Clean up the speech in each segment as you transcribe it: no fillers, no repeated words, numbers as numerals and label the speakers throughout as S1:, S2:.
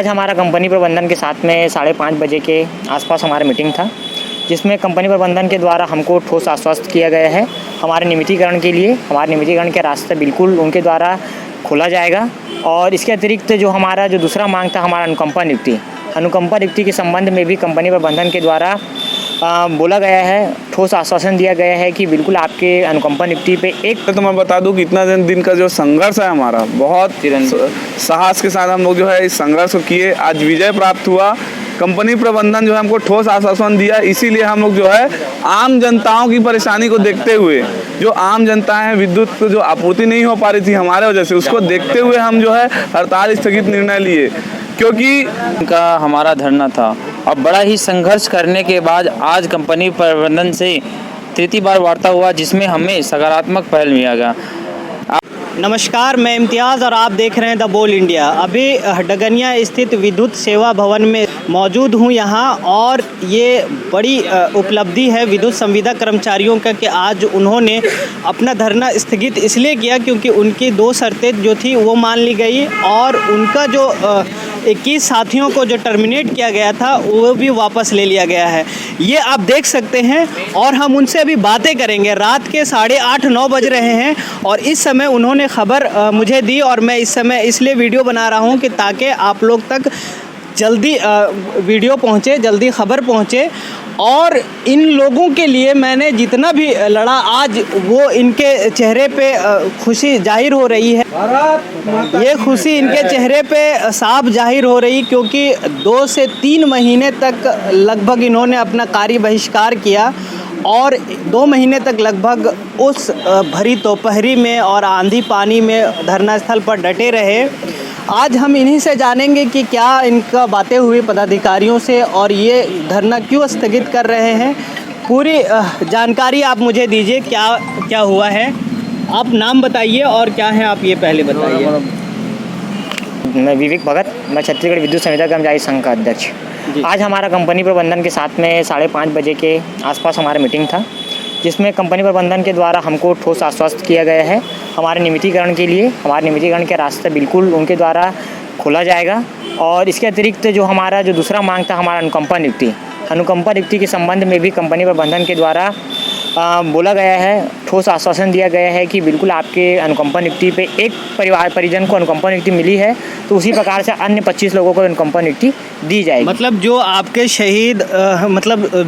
S1: आज हमारा कंपनी प्रबंधन के साथ में 5:30 बजे के आसपास हमारा मीटिंग था, जिसमें कंपनी प्रबंधन के द्वारा हमको ठोस आश्वस्त किया गया है हमारे नियमितीकरण के लिए। हमारे नियमितीकरण के रास्ते बिल्कुल उनके द्वारा खोला जाएगा। और इसके अतिरिक्त जो हमारा दूसरा मांग था, हमारा अनुकंपा नियुक्ति के संबंध में भी कंपनी प्रबंधन के द्वारा बोला गया है, ठोस आश्वासन दिया गया है कि बिल्कुल आपके अनुकंपा नियुक्ति पे एक।
S2: तो मैं बता दूं कि इतना दिन का जो संघर्ष है हमारा, बहुत साहस के साथ हम लोग जो है इस संघर्ष को किए, आज विजय प्राप्त हुआ। कंपनी प्रबंधन जो है हमको ठोस आश्वासन दिया, इसीलिए हम लोग जो है आम जनताओं की परेशानी को देखते हुए, जो आम जनता है विद्युत को जो आपूर्ति नहीं हो पा रही थी हमारे वजह से, उसको देखते हुए हम जो है हड़ताल स्थगित निर्णय लिए, क्योंकि
S3: का हमारा धरना था। और बड़ा ही संघर्ष करने के बाद आज कंपनी प्रबंधन से तृतीय बार वार्ता हुआ, जिसमें हमें सकारात्मक पहल मिला गया।
S4: नमस्कार, मैं इम्तियाज़ और आप देख रहे हैं द बोल इंडिया। अभी डगनिया स्थित विद्युत सेवा भवन में मौजूद हूं यहाँ, और ये बड़ी उपलब्धि है विद्युत संविदा कर्मचारियों का कि आज उन्होंने अपना धरना स्थगित इसलिए किया क्योंकि उनकी 2 शर्तें जो थी वो मान ली गई, और उनका जो 21 साथियों को जो टर्मिनेट किया गया था वो भी वापस ले लिया गया है। ये आप देख सकते हैं, और हम उनसे अभी बातें करेंगे। रात के 8:30-9 बज रहे हैं और इस समय उन्होंने खबर मुझे दी, और मैं इस समय इसलिए वीडियो बना रहा हूं कि ताकि आप लोग तक जल्दी वीडियो पहुंचे, जल्दी खबर पहुंचे। और इन लोगों के लिए मैंने जितना भी लड़ा, आज वो इनके चेहरे पे खुशी जाहिर हो रही है। ये खुशी इनके चेहरे पे साफ जाहिर हो रही, क्योंकि 2 से 3 महीने तक लगभग इन्होंने अपना कार्य बहिष्कार किया, और 2 महीने तक लगभग उस भरी दोपहरी में और आंधी पानी में धरना स्थल पर डटे रहे। आज हम इन्हीं से जानेंगे कि क्या इनका बातें हुई पदाधिकारियों से, और ये धरना क्यों स्थगित कर रहे हैं। पूरी जानकारी आप मुझे दीजिए, क्या हुआ है। आप नाम बताइए और क्या है आप ये पहले बताइए।
S1: मैं विवेक भगत, मैं छत्तीसगढ़ विद्युत संविदा कर्मचारी संघ का अध्यक्ष। आज हमारा कंपनी प्रबंधन के साथ में 5:30 बजे के आसपास हमारा मीटिंग था, जिसमें कंपनी प्रबंधन के द्वारा हमको ठोस आश्वस्त किया गया है हमारे नियमितीकरण के लिए। हमारे नियमितीकरण के रास्ते बिल्कुल उनके द्वारा खोला जाएगा। और इसके अतिरिक्त जो हमारा दूसरा मांग था, हमारा अनुकंपा नियुक्ति के संबंध में भी कंपनी प्रबंधन के द्वारा बोला गया है, ठोस आश्वासन दिया गया है कि बिल्कुल आपके अनुकंपा नियुक्ति पे एक परिजन को अनुकंपा नियुक्ति मिली है, तो उसी प्रकार से अन्य 25 लोगों को अनुकंपा नियुक्ति दी जाएगी।
S4: मतलब जो आपके शहीद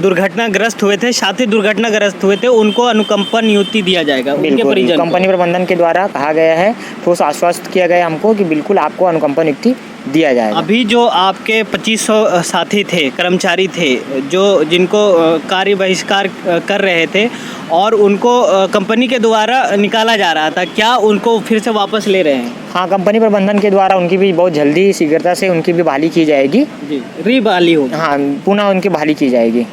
S4: दुर्घटनाग्रस्त हुए थे, साथी दुर्घटनाग्रस्त हुए थे, उनको अनुकंपा नियुक्ति दिया जाएगा उनके परिजन।
S1: कंपनी प्रबंधन के द्वारा कहा गया है, ठोस आश्वस्त किया गया हमको कि बिल्कुल आपको अनुकंपा नियुक्ति दिया जाएगा।
S4: अभी जो आपके 2500 साथी थे, कर्मचारी थे, जिनको कार्य बहिष्कार कर रहे थे और उनको कंपनी के द्वारा निकाला जा रहा था, क्या उनको फिर से वापस ले रहे हैं?
S1: हाँ, कंपनी प्रबंधन के द्वारा उनकी भी बहुत जल्दी शीघ्रता से उनकी भी बहाली की जाएगी।
S4: जी, रीबहाली होगी।
S1: हाँ, पुनः उनकी बहाली की जाएगी।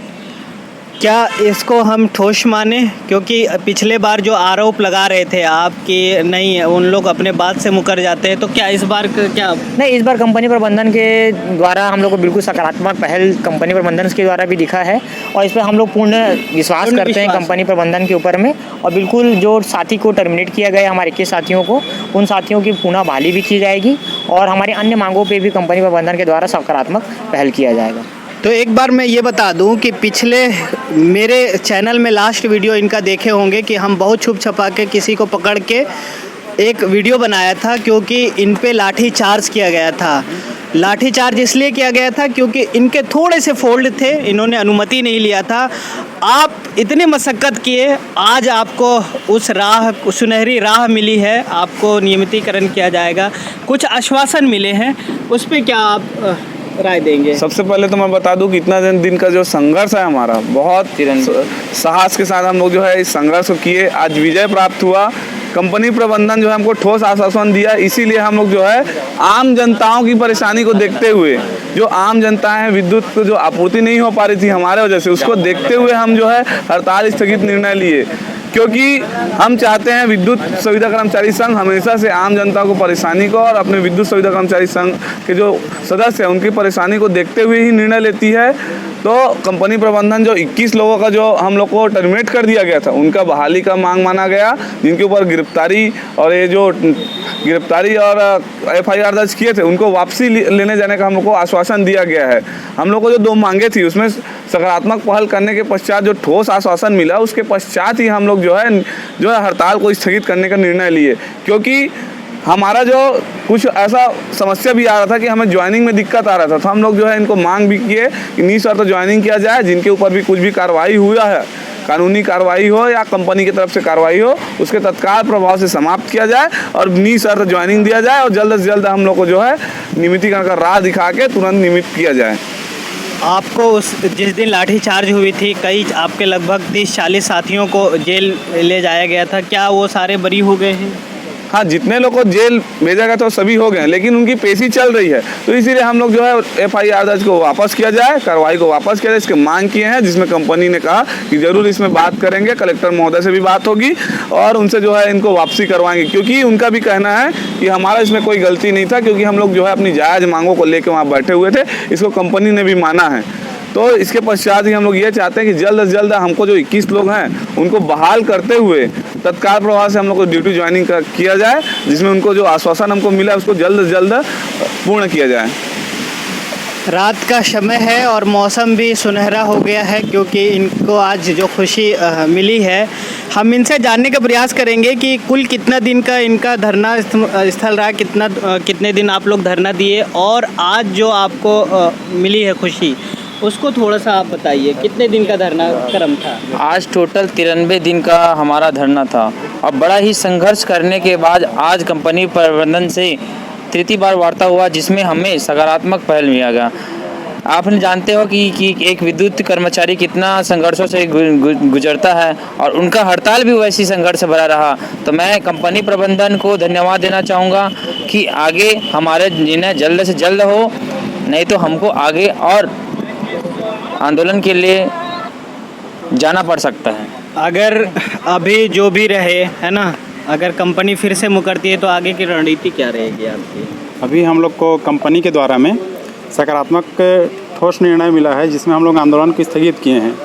S4: क्या इसको हम ठोस माने? क्योंकि पिछले बार जो आरोप लगा रहे थे आप कि नहीं, उन लोग अपने बात से मुकर जाते हैं, तो क्या इस बार क्या
S1: नहीं, इस बार कंपनी प्रबंधन के द्वारा हम लोग को बिल्कुल सकारात्मक पहल कंपनी प्रबंधन के द्वारा भी दिखा है, और इस पर हम लोग पूर्ण विश्वास करते हैं कंपनी प्रबंधन के ऊपर में। और बिल्कुल जो साथी को टर्मिनेट किया गया हमारे 21 साथियों को, उन साथियों की पुनः बहाली भी की जाएगी, और हमारे अन्य मांगों पर भी कंपनी प्रबंधन के द्वारा सकारात्मक पहल किया जाएगा।
S4: तो एक बार मैं ये बता दूं कि पिछले मेरे चैनल में लास्ट वीडियो इनका देखे होंगे कि हम बहुत छुप छपा के किसी को पकड़ के एक वीडियो बनाया था, क्योंकि इन पे लाठी चार्ज किया गया था। लाठी चार्ज इसलिए किया गया था क्योंकि इनके थोड़े से फोल्ड थे, इन्होंने अनुमति नहीं लिया था। आप इतनी मशक्क़त किए, आज आपको उस सुनहरी राह मिली है, आपको नियमितीकरण किया जाएगा, कुछ आश्वासन मिले हैं, उस पर क्या आप राय देंगे?
S2: सबसे पहले तो मैं बता दूं कि इतना दिन का जो संघर्ष है हमारा, बहुत साहस के साथ हम लोग जो है इस संघर्ष को किए, आज विजय प्राप्त हुआ। कंपनी प्रबंधन जो है हमको ठोस आश्वासन दिया, इसीलिए हम लोग जो है आम जनताओं की परेशानी को देखते हुए, जो आम जनता है विद्युत को जो आपूर्ति नहीं हो पा रही थी हमारे वजह से, उसको देखते हुए हम जो है हड़ताल स्थगित निर्णय लिए, क्योंकि हम चाहते हैं विद्युत संविदा कर्मचारी संघ हमेशा से आम जनता को परेशानी को, और अपने विद्युत संविदा कर्मचारी संघ के जो सदस्य हैं उनकी परेशानी को देखते हुए ही निर्णय लेती है। तो कंपनी प्रबंधन जो 21 लोगों का जो हम लोग को टर्मिनेट कर दिया गया था, उनका बहाली का मांग माना गया, जिनके ऊपर गिरफ्तारी और ये जो गिरफ्तारी और FIR दर्ज किए थे उनको वापसी लेने जाने का हम लोग को आश्वासन दिया गया है। हम लोग को जो 2 मांगे थी उसमें सकारात्मक पहल करने के पश्चात जो ठोस आश्वासन मिला, उसके पश्चात ही हम लोग जो है हड़ताल को स्थगित करने का निर्णय लिए, क्योंकि हमारा जो कुछ ऐसा समस्या भी आ रहा था कि हमें ज्वाइनिंग में दिक्कत आ रहा था। तो हम लोग जो है इनको मांग भी किए कि निःशर्त ज्वाइनिंग किया जाए, जिनके ऊपर भी कुछ भी कार्रवाई हुआ है, कानूनी कार्रवाई हो या कंपनी की तरफ से कार्रवाई हो, उसके तत्काल प्रभाव से समाप्त किया जाए और निःशर्त ज्वाइनिंग दिया जाए और जल्द से जल्द हम लोग को जो है नियमितीकरण का राह दिखा के तुरंत नियमित किया जाए।
S4: आपको उस जिस दिन लाठीचार्ज हुई थी, कई आपके लगभग 30-40 साथियों को जेल ले जाया गया था, क्या वो सारे बरी हो गए हैं?
S2: हाँ, जितने लोग को जेल भेजा गया तो सभी हो गए, लेकिन उनकी पेशी चल रही है, तो इसीलिए हम लोग जो है FIR दर्ज को वापस किया जाए, कार्रवाई को वापस किया जाए, इसके मांग किए हैं, जिसमें कंपनी ने कहा कि ज़रूर इसमें बात करेंगे, कलेक्टर महोदय से भी बात होगी और उनसे जो है इनको वापसी करवाएंगे, क्योंकि उनका भी कहना है कि हमारा इसमें कोई गलती नहीं था, क्योंकि हम लोग जो है अपनी जायज़ मांगों को लेकर वहाँ बैठे हुए थे, इसको कंपनी ने भी माना है। तो इसके पश्चात ही हम लोग ये चाहते हैं कि जल्द से जल्द हमको जो 21 लोग हैं उनको बहाल करते हुए तत्काल प्रभाव से हम लोग को ड्यूटी ज्वाइनिंग किया जाए, जिसमें उनको जो आश्वासन हमको मिला उसको जल्द से जल्द पूर्ण किया जाए।
S4: रात का समय है और मौसम भी सुनहरा हो गया है, क्योंकि इनको आज जो खुशी मिली है। हम इनसे जानने का प्रयास करेंगे कि कुल कितना दिन का इनका धरना स्थल रहा, कितने दिन आप लोग धरना दिए और आज जो आपको मिली है खुशी, उसको थोड़ा सा आप बताइए। कितने दिन का धरना क्रम था?
S3: आज टोटल 93 दिन का हमारा धरना था और बड़ा ही संघर्ष करने के बाद आज कंपनी प्रबंधन से तृतीय बार वार्ता हुआ, जिसमें हमें सकारात्मक पहल मिला गया। आपने जानते हो कि एक विद्युत कर्मचारी कितना संघर्षों से गुजरता है और उनका हड़ताल भी वैसी संघर्ष भरा रहा। तो मैं कंपनी प्रबंधन को धन्यवाद देना चाहूँगा कि आगे हमारे निर्णय जल्द से जल्द हो, नहीं तो हमको आगे और आंदोलन के लिए जाना पड़ सकता है।
S4: अगर अभी जो भी रहे है ना, अगर कंपनी फिर से मुकरती है तो आगे की रणनीति क्या रहेगी आपकी?
S5: अभी हम लोग को कंपनी के द्वारा में सकारात्मक ठोस निर्णय मिला है, जिसमें हम लोग आंदोलन को स्थगित किए हैं।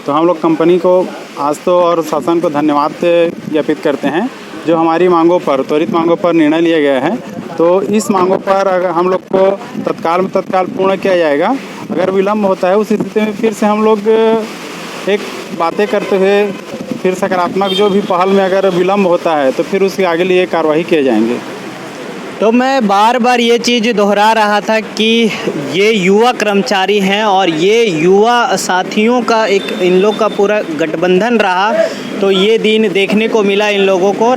S5: तो हम लोग कंपनी को आज तो और शासन को धन्यवाद ज्ञापित करते हैं, जो हमारी मांगों पर, त्वरित मांगों पर निर्णय लिया गया है। तो इस मांगों पर अगर हम लोग को तत्काल पूर्ण किया जाएगा। अगर विलम्ब होता है उस स्थिति में फिर से हम लोग एक बातें करते हुए फिर सकारात्मक जो भी पहल में अगर विलम्ब होता है तो फिर उसके आगे लिए कार्रवाई किए जाएंगे।
S4: तो मैं बार बार ये चीज़ दोहरा रहा था कि ये युवा कर्मचारी हैं और ये युवा साथियों का एक इन लोग का पूरा गठबंधन रहा, तो ये दिन देखने को मिला इन लोगों को।